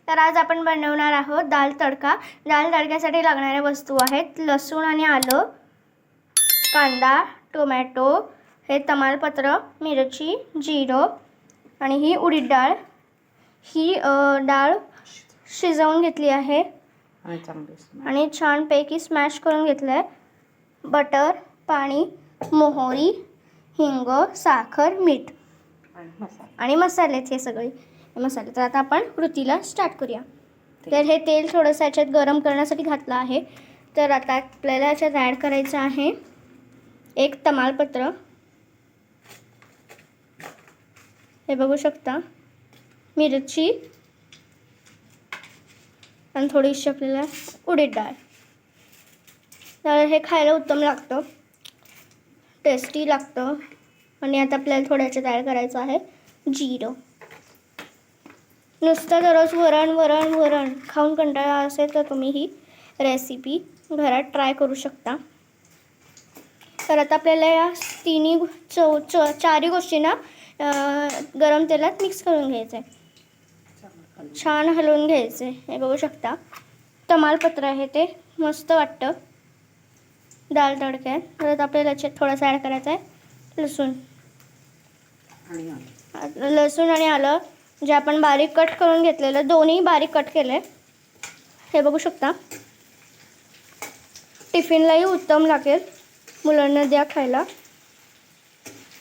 तर आज आपण बनवणार आहोत दाल तडका। दाल तडक्यासाठी लागणाऱ्या वस्तू आहेत लसूण आणि आलं, कांदा, टोमॅटो, हे तमालपत्र, मिरची, जिरं आणि ही उडीद डाळ। ही डाळ शिजवून घेतली आहे आणि छानपैकी स्मॅश करून घेतलं आहे। बटर, पाणी, मोहरी, हिंग, साखर, मीठ आणि मसालेच हे सगळे मसाले। तर आता आपण कृतीला स्टार्ट करूया। तर हे तेल थोडंसं याच्यात गरम करण्यासाठी घातलं आहे। तर आता आपल्याला याच्यात ॲड करायचं आहे एक तमालपत्र, हे बघू शकता, मिरची आणि थोडीशी आपल्याला उडीद डाळ। तर हे खायला उत्तम लागतं, टेस्टी लागतं। आणि आता आपल्याला थोडं याच्यात ॲड करायचं आहे जिरं। नुसतं दररोज वरण वरण वरण खाऊन कंटाळा असेल तर तुम्ही ही रेसिपी घरात ट्राय करू शकता। तर आता आपल्याला या चारही गोष्टींना गरम तेलात मिक्स करून घ्यायचं आहे, छान हलवून घ्यायचं आहे। हे बघू शकता तमालपत्र आहे ते मस्त वाटतं दाल तडक्यात। परत आपल्याला याच्यात थोडंसं ॲड करायचं आहे लसूण आणि आलं, जे आपण बारीक कट करून घेतलेलं, दोन्ही बारीक कट केले। हे बघू शकता, टिफिनलाही उत्तम लागेल, मुलांना द्या खायला।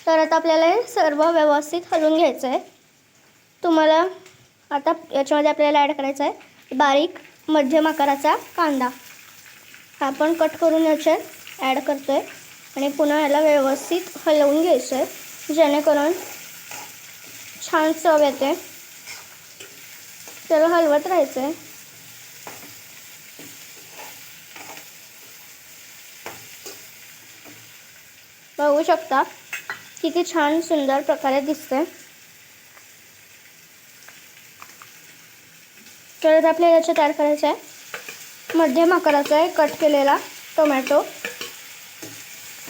तर आता आपल्याला हे सर्व व्यवस्थित हलवून घ्यायचं आहे। तुम्हाला आता याच्यामध्ये आपल्याला ॲड करायचा आहे बारीक मध्यम आकाराचा कांदा, हा आपण कट करून याच्यात ॲड करतो आहे आणि पुन्हा याला व्यवस्थित हलवून घ्यायचं आहे, जेणेकरून छान चव येते। त्याला हलवत राहायचं आहे। बघू शकता किती छान सुंदर प्रकारे दिसते। तर आपल्याला याच्यात ॲड करायचं आहे मध्यम आकाराचा आहे कट केलेला टोमॅटो।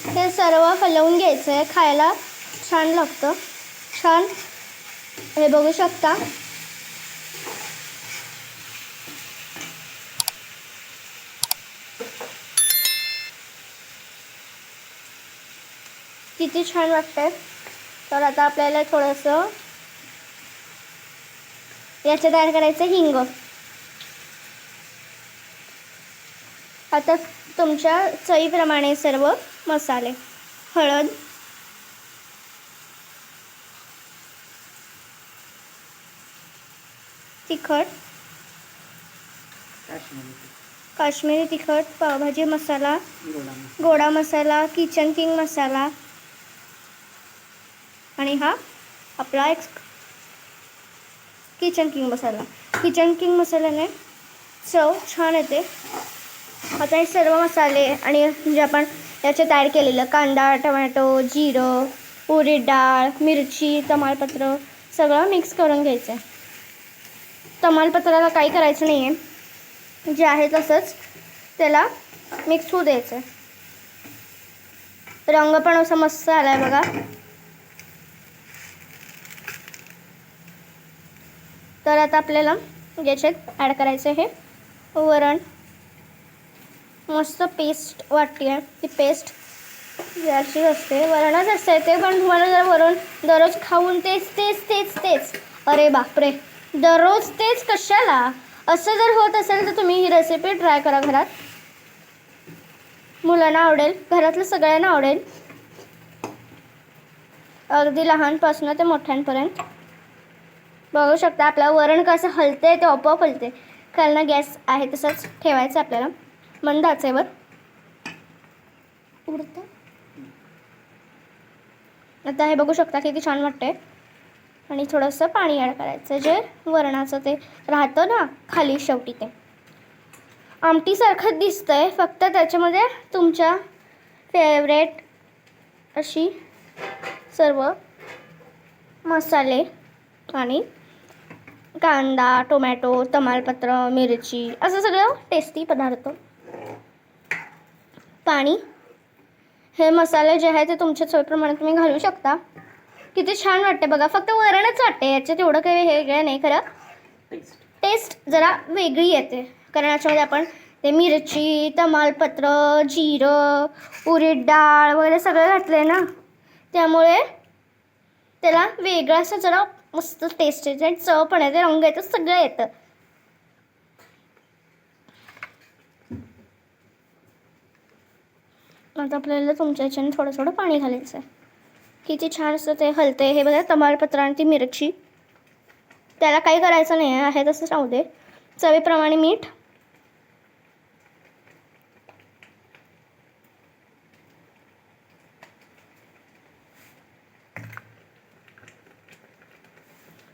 हे सर्व हलवून घ्यायचं आहे, खायला छान लागतं छान। हे बघू शकता किती छान वाटतंय। तर आता आपल्याला थोडंसं याच्यात ॲड करायचं हिंग। आता तुमच्या चवीप्रमाणे सर्व मसाले, हळद, तिखट, काश्मीरी तिखट, पावभाजी मसाला, गोडा मसाला, किचन किंग मसाला आणि हा आपला एक किचन किंग मसाला। किचन किंग मसाल्याने चव छान येते। आता हे सर्व मसाले आणि जे आपण याच्यात ॲड केलेलं कांदा, टोमॅटो, जिरं, उडीद डाळ, मिरची, तमालपत्र सगळं मिक्स करून घ्यायचं आहे। तमालपत्राला काही करायचं नाही आहे, जे आहे तसंच त्याला मिक्स होऊ द्यायचं आहे। रंग पण असा मस्त आला आहे बघा। तर आता आपल्याला याच्यात ॲड करायचं आहे वरण। मस्त पेस्ट वाटते आहे, ती पेस्ट याची असते, वरणच असते ते, पण तुम्हाला जर वरण दररोज खाऊन तेच तेच तेच तेच अरे बापरे दररोज तेच कशाला असं जर होत असेल तर तुम्ही ही रेसिपी ट्राय करा घरात, मुलांना आवडेल, घरातल्या सगळ्यांना आवडेल, अगदी लहानपासून ते मोठ्यांपर्यंत। बघू शकता आपलं वरण कसं हलते, ते आपोआप हलते। खालनं गॅस आहे तसंच ठेवायचं आपल्याला मंद आचेवर। उडतं आता हे बघू शकता किती छान वाटते। आणि थोडंसं पाणी ॲड करायचं, जे वरणाचं ते राहतं ना खाली शेवटी, ते आमटीसारखं दिसतंय, फक्त त्याच्यामध्ये तुमच्या फेवरेट अशी सर्व मसाले आणि कांदा, टोमॅटो, तमालपत्र, मिरची असं सगळं टेस्टी पदार्थ, पाणी, हे मसाले जे आहे ते तुमच्या चवीप्रमाणे तुम्ही घालू शकता। किती छान वाटते बघा, फक्त वरणच वाटते, याच्यात एवढं काही वेगळं नाही खरं। टेस्ट जरा वेगळी येते, कारण याच्यामध्ये आपण ते मिरची, तमालपत्र, जिरं, उडीद डाळ वगैरे सगळं घातलं आहे ना, त्यामुळे त्याला वेगळं असं जरा मस्त टेस्ट येते आणि चव पण येते, रंग येतं, सगळं येतं. आता आपल्याला तुमच्या ह्याच्याने थोडं थोडं पाणी घालायचं आहे. किती छान असतं ते हलते. हे बघा तमालपत्र आणि ती मिरची, त्याला काही करायचं नाही आहे तसंच राहू दे. चवीप्रमाणे मीठ,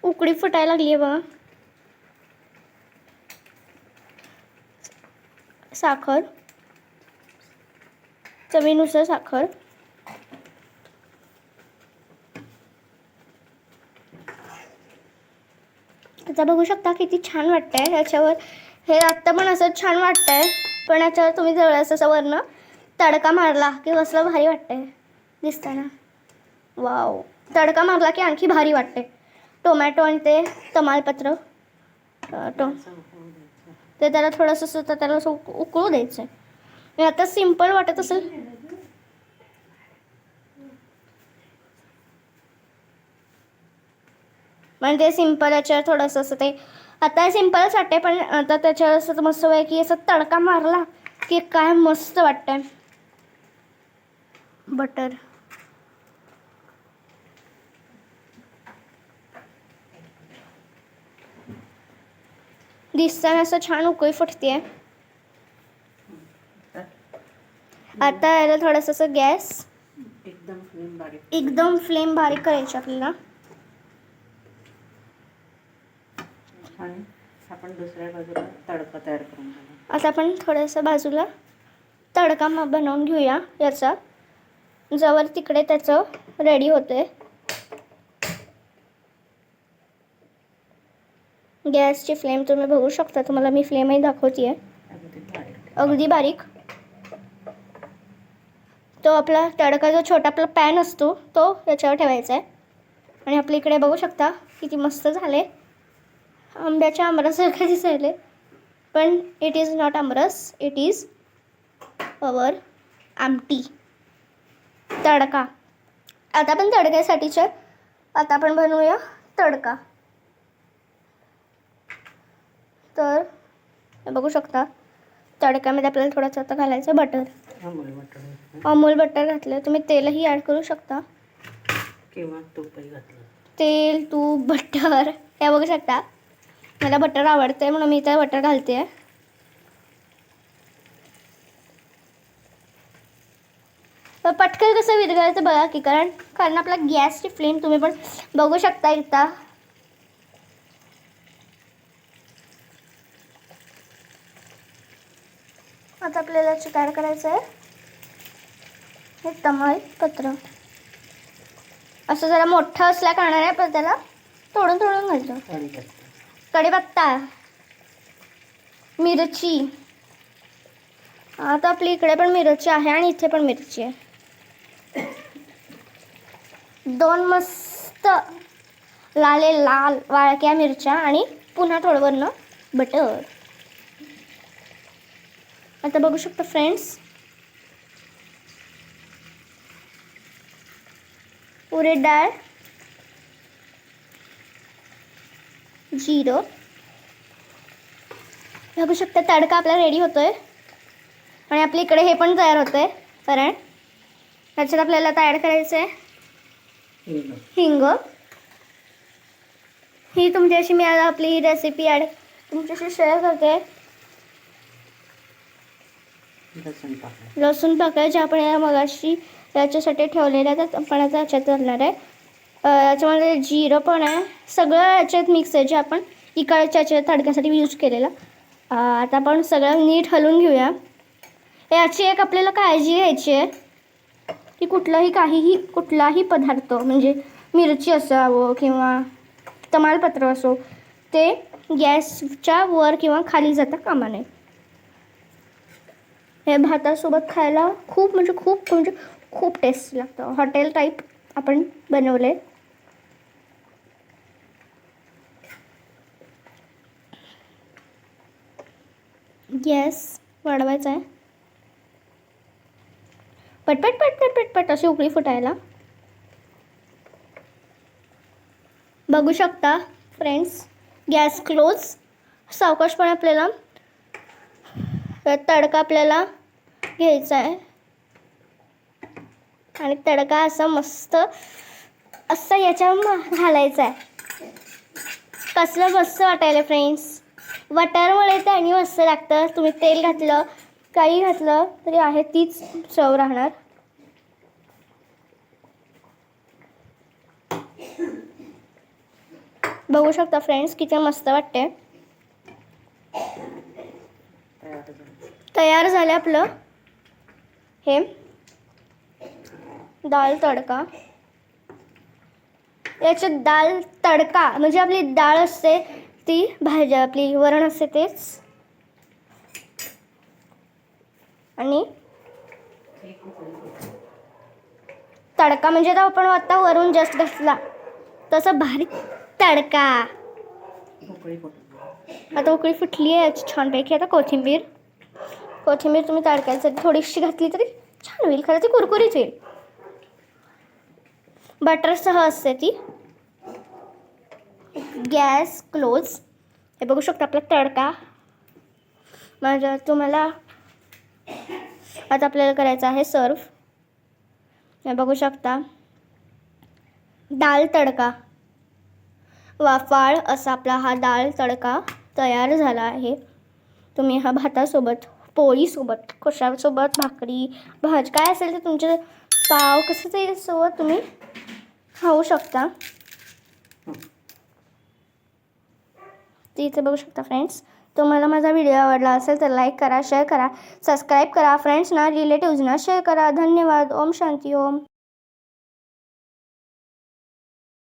उकळी फुटायला लागली आहे बघा. साखर, चवीनुसार साखर. आता बघू शकता किती छान वाटतंय याच्यावर. हे आत्ता पण असं छान वाटतंय, पण याच्यावर तुम्ही जवळच असं वरनं तडका मारला की कसलं भारी वाटतंय दिसतं ना. वाव, तडका मारला की आणखी भारी वाटते. टोमॅटो आणि ते तमालपत्र ते त्याला थोडंसं असं त्याला असं उकळू द्यायचं आहे. आता सिम्पल वाटत असेल, म्हणजे सिम्पल याच्यावर थोडंसं असं ते आता सिम्पलच वाटते, पण आता त्याच्यावर असं मस्त आहे की असं तडका मारला की काय मस्त वाटतंय. बटर, दिसताना असं छान उकळी फुटते. आता याला थोडंसं असं गॅस एकदम फ्लेम बारीक करायची आपल्याला. आणि आपण दुसऱ्या बाजूला तडका तयार करून घेऊ. आता आपण थोडंसं बाजूला तडका बनवून घेऊया याचा, जवळ तिकडे त्याचं रेडी होते. गॅसची फ्लेम तुम्ही बघू शकता, तुम्हाला मी फ्लेमही दाखवते अगदी बारीक. तो आपला तडका जो छोटा आपला पॅन असतो तो याच्यावर ठेवायचा आहे. आणि आपल्या इकडे बघू शकता किती मस्त झाले, आंब्याच्या आमरसासारखे दिसायले, पण it is not aamras, it is our आमटी तडका. आता आपण तडक्यासाठीचे आता आपण बनवूया तडका. तर हे बघू शकता तडक्यामध्ये आपल्याला थोडंसं आता घालायचं बटर. अमूल बटर घातलं, तुम्ही तेलही ॲड करू शकता किंवा तूपही घातलं. तेल, तूप, बटर हे बघू शकता. मला बटर आवडते म्हणून मी इथे बटर घालते. पटकन कसं विरघळतं बघा की, कारण आपला गॅसची फ्लेम तुम्ही पण बघू शकता इथं. आता आपल्याला तयार करायचं आहे हे तमालपत्र. असं जरा मोठं असल्या कारणाने पण त्याला तोडून तोडून घालतो. कढीपत्ता, मिरची. आता आपली इकडे पण मिरची आहे आणि इथे पण मिरची आहे. 2 मस्त लाल वाळक्या मिरच्या आणि पुन्हा थोडं वरनं बटर. आता बघू शकता फ्रेंड्स, उडीद डाळ, जिरं. बघू शकता तडका आपला रेडी होतोय आणि आपल्या इकडे हे पण तयार होतंय. कारण त्याच्यात आपल्याला तयार करायचं आहे हिंग. ही तुमच्याशी मी आज आपली रेसिपी तुमच्याशी शेअर करते. लसूण पाकळ्या ज्या आपण मगाशी याच्यासाठी ठेवलेल्या आहेत आपण आता याच्यात घालणार आहे. याच्यामध्ये जिरं पण आहे, सगळं याच्यात मिक्स आहे जे आपण इकडच्या याच्या तडक्यासाठी यूज केलेलं. आता आपण सगळं नीट हलवून घेऊया. याची एक आपल्याला काळजी घ्यायची आहे की कुठलाही पदार्थ म्हणजे मिरची असावं किंवा तमालपत्र असो ते गॅसच्या वर किंवा खाली जाता कामा नये. हे भातासोबत खायला खूप खूप टेस्ट लागतं. हॉटेल टाईप आपण बनवले. गॅस वाढवायचा आहे. पटपट पटपट पटपट अशी उकळी फुटायला. बघू शकता फ्रेंड्स, गॅस क्लोज. सावकाशपणे आपल्याला तडका आपल्याला घ्यायचा आहे आणि तडका असा मस्त असं याच्यावर घालायचा आहे. कसलं मस्त वाटायला फ्रेंड्स. वटारमुळे ते आणि मस्त लागतं. तुम्ही तेल घातलं काही घातलं तरी आहे तीच चव राहणार. बघू शकता फ्रेंड्स किती मस्त वाटते. तयार झालं आपलं हे डाळ तडका. याच्यात डाळ तडका म्हणजे आपली डाळ असते ती, भाजी आपली वरण असते तेच, आणि तडका म्हणजे आपण आता वरून जस्ट घातला तसं भारी तडका. आता उकळी फुटली आहे याची छानपैकी. आता कोथिंबीर तुम्ही तडक्यासाठी थोडीशी घातली तरी छान होईल. खरं ती कुरकुरीत होईल. बटरसह असते ती. Gas close. हे बघू शकता आपला तडका. माझ्या तुम्हाला आता आपल्याला करायचं आहे सर्व. हे बघू शकता डाळ तडका, वाफाळ असा आपला हा डाळ तडका तयार झाला आहे. तुम्ही हा भातासोबत, पोळीसोबत, कशासोबत, भाकरी, भाजी काय असेल ते तुमचे पाव कसं ते सोबत तुम्ही खाऊ शकता. ते इथे बघू शकता फ्रेंड्स. तुम्हाला माझा व्हिडिओ आवडला असेल तर लाईक करा, शेअर करा, सबस्क्राईब करा. फ्रेंड्सना, रिलेटिव्सना शेअर करा. धन्यवाद. ओम शांती ओम.